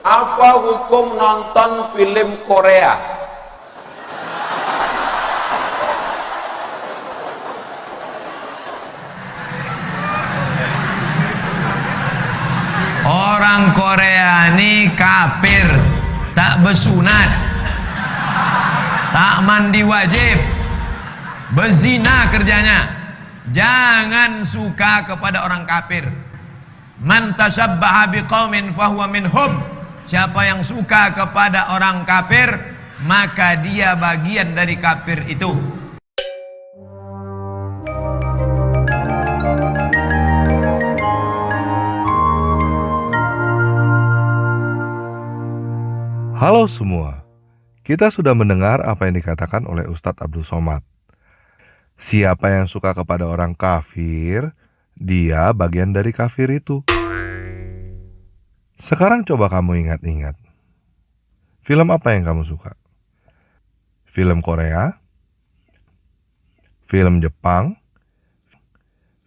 Apa hukum nonton film Korea? Orang Korea ini kafir, tak bersunat, tak mandi wajib, berzina kerjanya. Jangan suka kepada orang kafir. Man tashabbaha biqaumin fahuwa minhum. Siapa yang suka kepada orang kafir, maka dia bagian dari kafir itu. Halo semua, kita sudah mendengar apa yang dikatakan oleh Ustadz Abdul Somad. Siapa yang suka kepada orang kafir, dia bagian dari kafir itu. Sekarang coba kamu ingat-ingat. Film apa yang kamu suka? Film Korea? Film Jepang?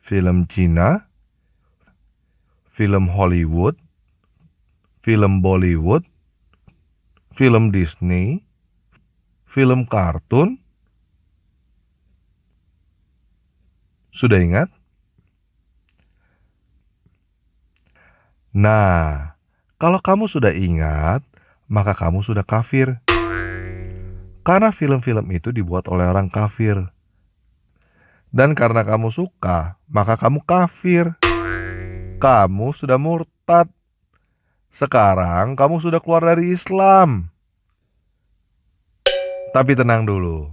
Film Cina? Film Hollywood? Film Bollywood? Film Disney? Film kartun? Sudah ingat? Nah, kalau kamu sudah ingat, maka kamu sudah kafir. Karena film-film itu dibuat oleh orang kafir. Dan karena kamu suka, maka kamu kafir. Kamu sudah murtad. Sekarang kamu sudah keluar dari Islam. Tapi tenang dulu.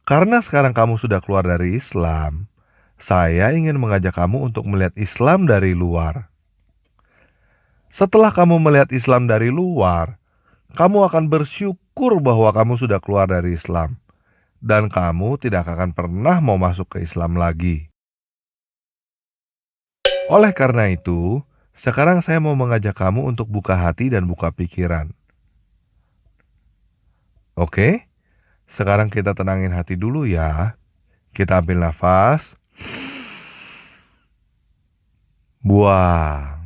Karena sekarang kamu sudah keluar dari Islam, saya ingin mengajak kamu untuk melihat Islam dari luar. Setelah kamu melihat Islam dari luar, kamu akan bersyukur bahwa kamu sudah keluar dari Islam. Dan kamu tidak akan pernah mau masuk ke Islam lagi. Oleh karena itu, sekarang saya mau mengajak kamu untuk buka hati dan buka pikiran. Oke? Sekarang kita tenangin hati dulu ya. Kita ambil nafas. Buang.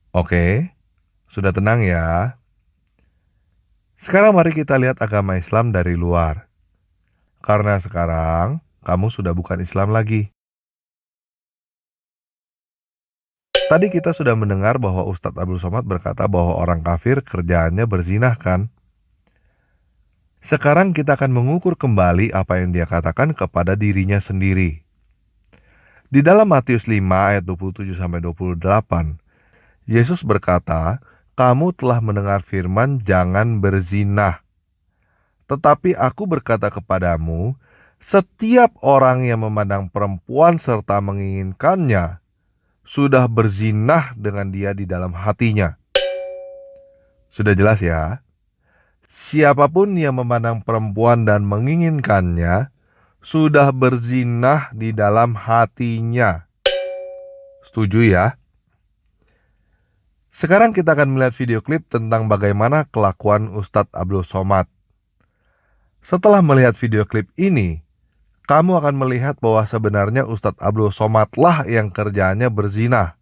Oke, sudah tenang ya. Sekarang mari kita lihat agama Islam dari luar. Karena sekarang kamu sudah bukan Islam lagi. Tadi kita sudah mendengar bahwa Ustadz Abdul Somad berkata bahwa orang kafir kerjaannya berzinah kan? Sekarang kita akan mengukur kembali apa yang dia katakan kepada dirinya sendiri. Di dalam Matius 5 ayat 27-28, Yesus berkata, "Kamu telah mendengar firman jangan berzinah. Tetapi aku berkata kepadamu, setiap orang yang memandang perempuan serta menginginkannya, sudah berzinah dengan dia di dalam hatinya." Sudah jelas ya? Siapapun yang memandang perempuan dan menginginkannya, sudah berzinah di dalam hatinya. Setuju ya? Sekarang kita akan melihat video klip tentang bagaimana kelakuan Ustadz Abdul Somad. Setelah melihat video klip ini, kamu akan melihat bahwa sebenarnya Ustadz Abdul Somad lah yang kerjaannya berzina.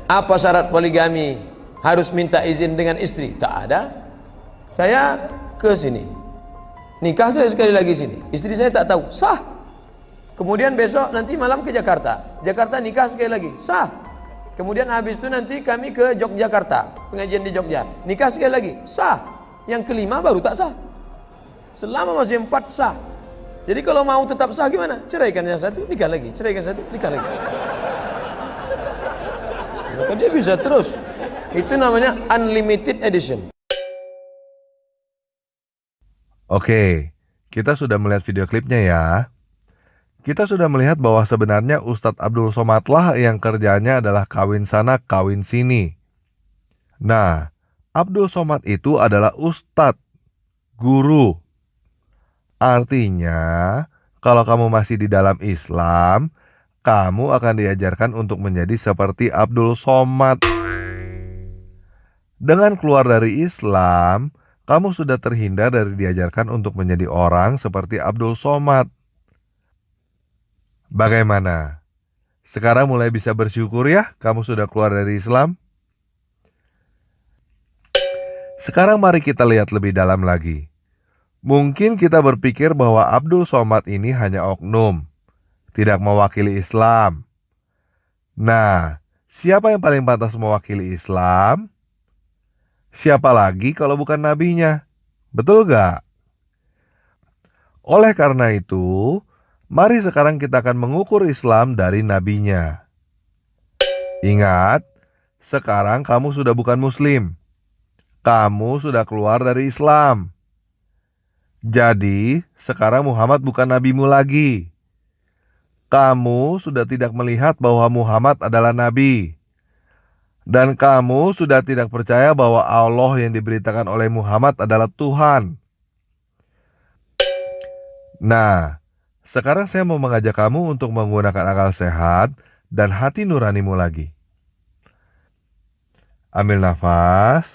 Apa syarat poligami? Harus minta izin dengan istri? Tak ada. Saya ke sini, nikah saya sekali lagi sini, istri saya tak tahu, sah. Kemudian besok nanti malam ke Jakarta, Jakarta nikah sekali lagi, sah. Kemudian habis itu nanti kami ke Yogyakarta, pengajian di Jogja, nikah sekali lagi, sah. Yang kelima baru tak sah. Selama masih 4 sah. Jadi kalau mau tetap sah gimana? Ceraikan yang satu, nikah lagi, ceraikan satu, nikah lagi. Maka dia bisa terus. Itu namanya unlimited edition. Oke, kita sudah melihat video klipnya ya. Kita sudah melihat bahwa sebenarnya Ustadz Abdul Somad lah yang kerjanya adalah kawin sana kawin sini. Nah, Abdul Somad itu adalah ustadz, guru. Artinya, kalau kamu masih di dalam Islam, kamu akan diajarkan untuk menjadi seperti Abdul Somad. Dengan keluar dari Islam, kamu sudah terhindar dari diajarkan untuk menjadi orang seperti Abdul Somad. Bagaimana? Sekarang mulai bisa bersyukur ya, kamu sudah keluar dari Islam? Sekarang mari kita lihat lebih dalam lagi. Mungkin kita berpikir bahwa Abdul Somad ini hanya oknum, tidak mewakili Islam. Nah, siapa yang paling pantas mewakili Islam? Siapa lagi kalau bukan nabinya? Betul gak? Oleh karena itu, mari sekarang kita akan mengukur Islam dari nabinya. Ingat, sekarang kamu sudah bukan Muslim. Kamu sudah keluar dari Islam. Jadi, sekarang Muhammad bukan nabimu lagi. Kamu sudah tidak melihat bahwa Muhammad adalah nabi. Dan kamu sudah tidak percaya bahwa Allah yang diberitakan oleh Muhammad adalah Tuhan. Nah, sekarang saya mau mengajak kamu untuk menggunakan akal sehat dan hati nuranimu lagi. Ambil nafas.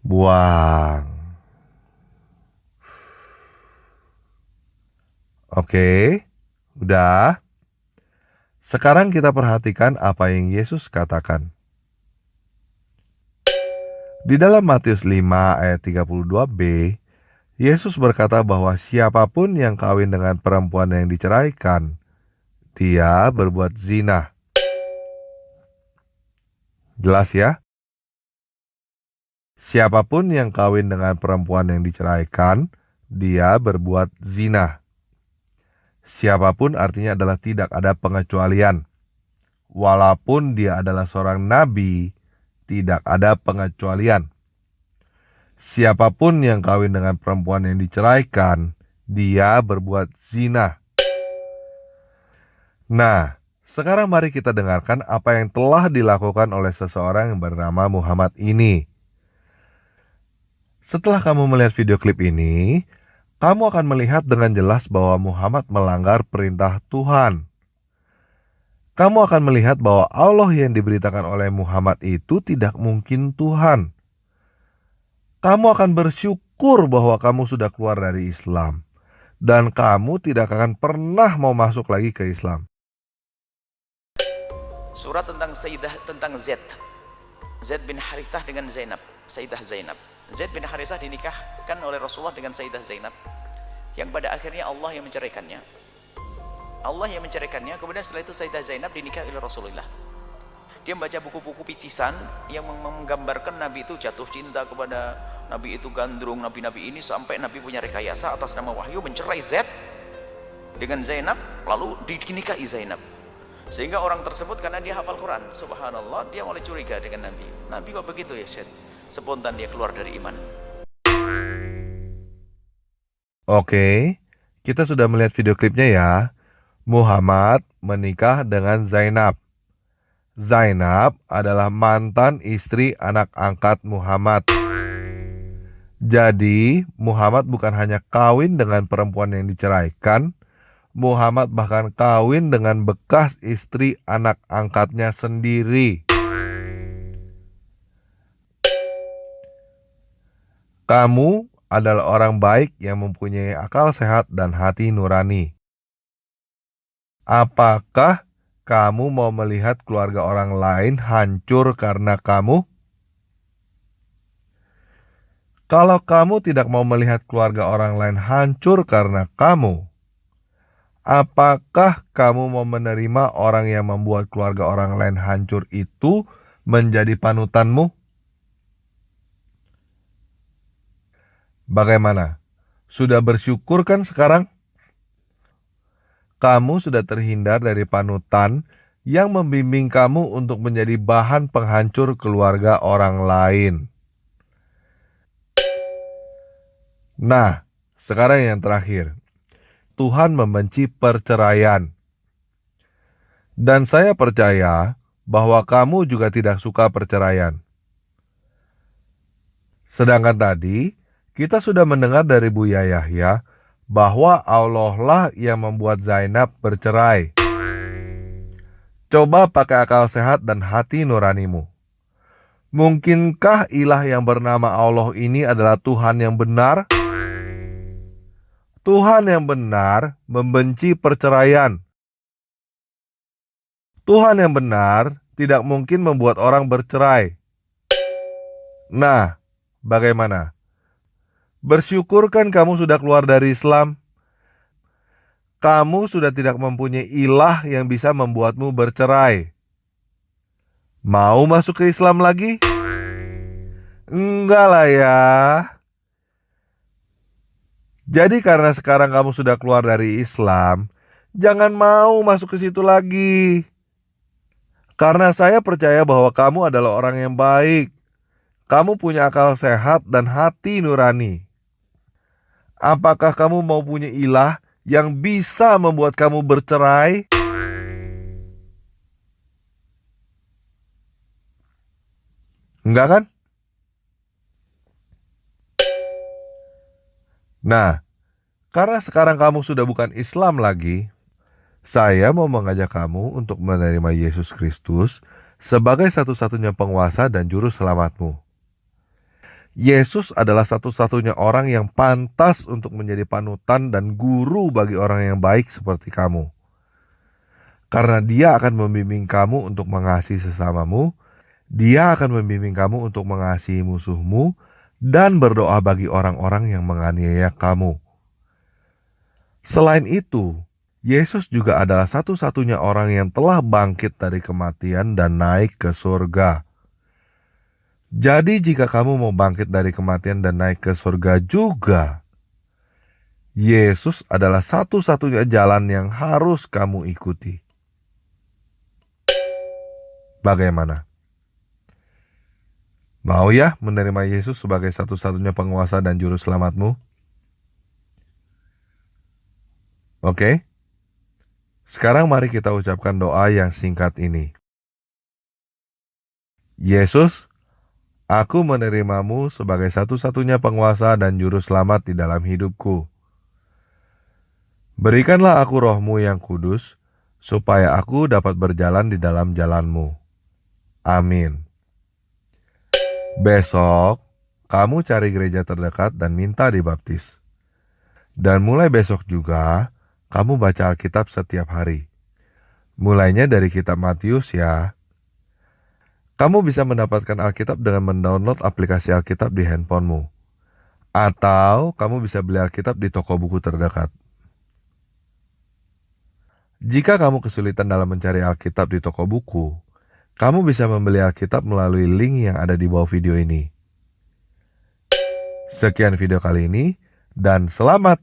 Buang. Oke, udah. Sekarang kita perhatikan apa yang Yesus katakan. Di dalam Matius 5 ayat 32b, Yesus berkata bahwa siapapun yang kawin dengan perempuan yang diceraikan, dia berbuat zina. Jelas ya? Siapapun yang kawin dengan perempuan yang diceraikan, dia berbuat zina. Siapapun artinya adalah tidak ada pengecualian. Walaupun dia adalah seorang nabi, tidak ada pengecualian. Siapapun yang kawin dengan perempuan yang diceraikan, dia berbuat zina. Nah, sekarang mari kita dengarkan apa yang telah dilakukan oleh seseorang yang bernama Muhammad ini. Setelah kamu melihat video klip ini, kamu akan melihat dengan jelas bahwa Muhammad melanggar perintah Tuhan. Kamu akan melihat bahwa Allah yang diberitakan oleh Muhammad itu tidak mungkin Tuhan. Kamu akan bersyukur bahwa kamu sudah keluar dari Islam. Dan kamu tidak akan pernah mau masuk lagi ke Islam. Surat tentang tentang Zaid bin Harithah dengan Zainab, Sayyidah Zainab. Zaid bin Harithah dinikahkan oleh Rasulullah dengan Sayyidah Zainab, yang pada akhirnya Allah yang menceraikannya. Kemudian setelah itu Sayyidah Zainab dinikahi oleh Rasulullah. Dia membaca buku-buku picisan yang menggambarkan Nabi itu jatuh cinta kepada Nabi itu gandrung, nabi-nabi ini, sampai Nabi punya rekayasa atas nama wahyu mencerai Zaid dengan Zainab, lalu dinikahi Zainab. Sehingga orang tersebut karena dia hafal Quran, subhanallah, dia mulai curiga dengan Nabi. Nabi kok begitu ya Syed? Spontan dia keluar dari iman. Oke, kita sudah melihat video klipnya ya. Muhammad menikah dengan Zainab. Zainab adalah mantan istri anak angkat Muhammad. Jadi, Muhammad bukan hanya kawin dengan perempuan yang diceraikan, Muhammad bahkan kawin dengan bekas istri anak angkatnya sendiri. Kamu adalah orang baik yang mempunyai akal sehat dan hati nurani. Apakah kamu mau melihat keluarga orang lain hancur karena kamu? Kalau kamu tidak mau melihat keluarga orang lain hancur karena kamu, apakah kamu mau menerima orang yang membuat keluarga orang lain hancur itu menjadi panutanmu? Bagaimana? Sudah bersyukur kan sekarang? Kamu sudah terhindar dari panutan yang membimbing kamu untuk menjadi bahan penghancur keluarga orang lain. Nah, sekarang yang terakhir. Tuhan membenci perceraian. Dan saya percaya bahwa kamu juga tidak suka perceraian. Sedangkan tadi, kita sudah mendengar dari Buya Yahya bahwa Allah lah yang membuat Zainab bercerai. Coba pakai akal sehat dan hati nuranimu. Mungkinkah ilah yang bernama Allah ini adalah Tuhan yang benar? Tuhan yang benar membenci perceraian. Tuhan yang benar tidak mungkin membuat orang bercerai. Nah, bagaimana? Bersyukur kan kamu sudah keluar dari Islam? Kamu sudah tidak mempunyai ilah yang bisa membuatmu bercerai. Mau masuk ke Islam lagi? Enggak lah ya. Jadi karena sekarang kamu sudah keluar dari Islam, jangan mau masuk ke situ lagi. Karena saya percaya bahwa kamu adalah orang yang baik. Kamu punya akal sehat dan hati nurani. Apakah kamu mau punya ilah yang bisa membuat kamu bercerai? Enggak kan? Nah, karena sekarang kamu sudah bukan Islam lagi, saya mau mengajak kamu untuk menerima Yesus Kristus sebagai satu-satunya penguasa dan juru selamatmu. Yesus adalah satu-satunya orang yang pantas untuk menjadi panutan dan guru bagi orang yang baik seperti kamu. Karena Dia akan membimbing kamu untuk mengasihi sesamamu, Dia akan membimbing kamu untuk mengasihi musuhmu, dan berdoa bagi orang-orang yang menganiaya kamu. Selain itu, Yesus juga adalah satu-satunya orang yang telah bangkit dari kematian dan naik ke surga. Jadi jika kamu mau bangkit dari kematian dan naik ke surga juga, Yesus adalah satu-satunya jalan yang harus kamu ikuti. Bagaimana? Mau ya menerima Yesus sebagai satu-satunya penguasa dan juru selamatmu? Oke? Sekarang mari kita ucapkan doa yang singkat ini. Yesus, aku menerimamu sebagai satu-satunya penguasa dan juru selamat di dalam hidupku. Berikanlah aku roh-Mu yang kudus, supaya aku dapat berjalan di dalam jalan-Mu. Amin. Besok, kamu cari gereja terdekat dan minta dibaptis. Dan mulai besok juga, kamu baca Alkitab setiap hari. Mulainya dari kitab Matius ya. Kamu bisa mendapatkan Alkitab dengan mendownload aplikasi Alkitab di handphonemu. Atau kamu bisa beli Alkitab di toko buku terdekat. Jika kamu kesulitan dalam mencari Alkitab di toko buku, kamu bisa membeli Alkitab melalui link yang ada di bawah video ini. Sekian video kali ini, dan selamat!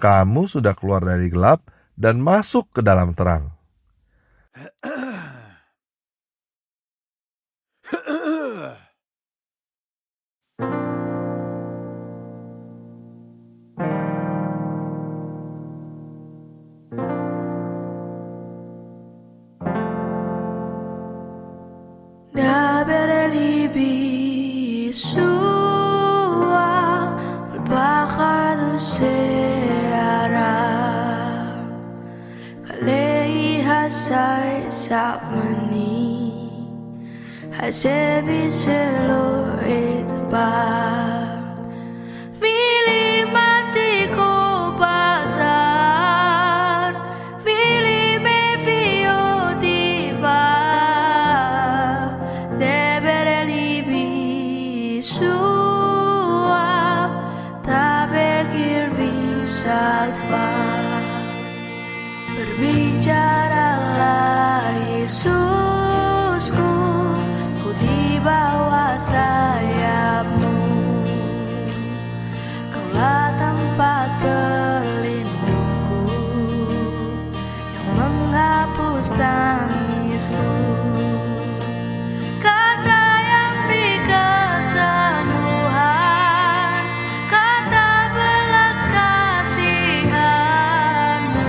Kamu sudah keluar dari gelap dan masuk ke dalam terang. Hasebi selo etba Mili masiko pasar Mili me fio diva Debere libi sua Tabekir bisalfa Berbicaralah Yesusku di bawah sayapmu, Kaulah tempat berlindungku yang menghapus tangisku. Kata yang beri kesembuhan, kata belas kasihan-Mu,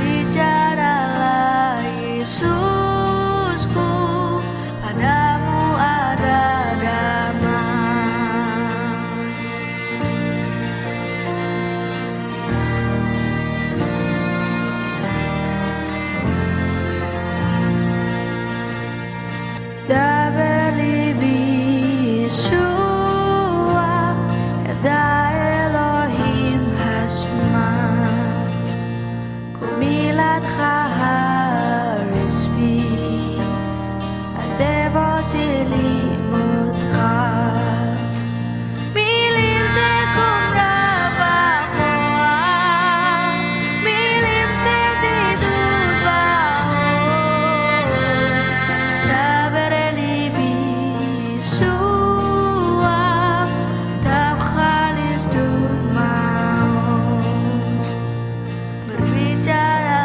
bicaralah Yesus. Padamu ada damai. Kat Harisbi Azevotili Mutka Milim Sekum Rabakoa Milim Setidut Bahos Taberelibi Sua Tabkhalis Dun Maus Berbicaralah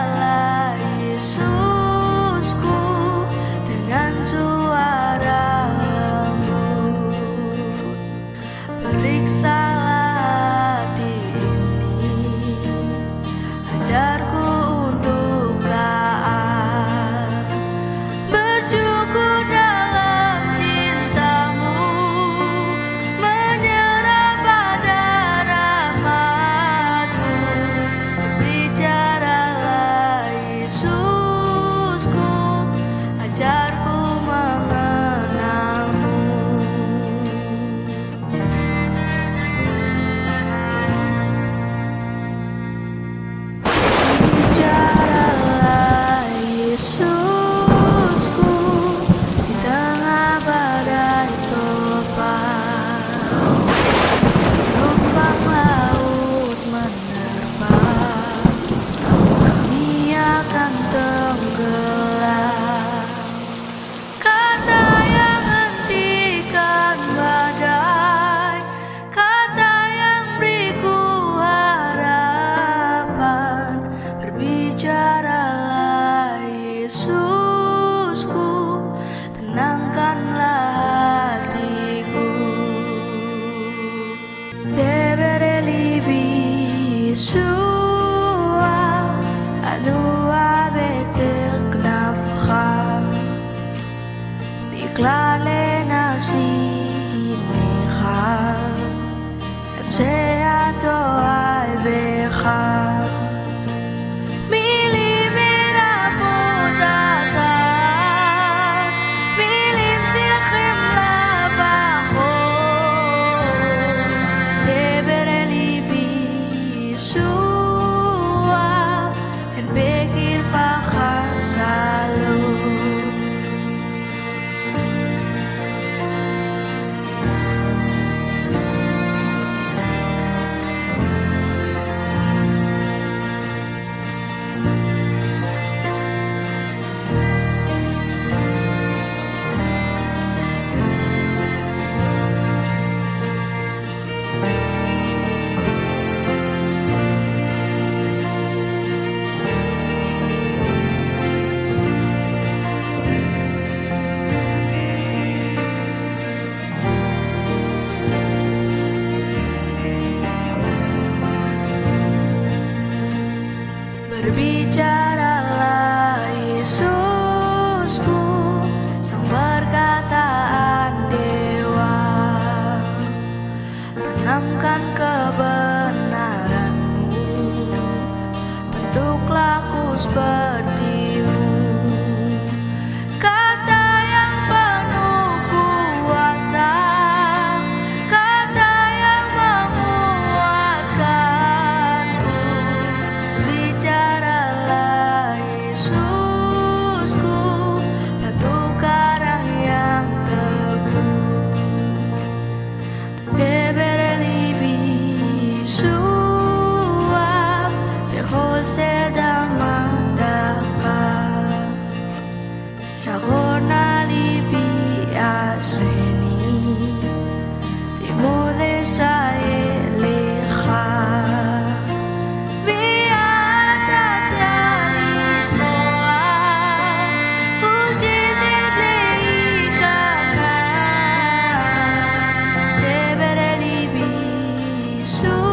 Yesusku dengan suara lembut. Periksalah hati ini, ajarku untuk taat, bersyukur dalam cintamu, menyerah pada rahmatmu. Berbicaralah Yesusku, ajarku mengenalmu. Bicaralah Yesusku di tengah badai topan, gelombang laut menerpa, kami akan tenggelam. Kata yang hentikan badai, kata yang beriku harapan. Berbicaralah Yesusku, tenangkanlah hatiku. Deberelibi Yesua Adua besir knafcha Biklale nafsi necha Emseato ay becha Milim minaputasan Milim silchim labachon Deberelibi Yesua En bekir pakasalo Berbicaralah Yesusku, sang perkataan dewa. Tanamkan kebenaranmu, bentuk laku sepertimu. Kata yang penuh kuasa, kata yang menguatkanku. Bicaralah Yesusku, batu karang yang teguh. Deberelibi Yesua Bechol sedang mandaka Yakona libi asweni Dimulai saya lecha So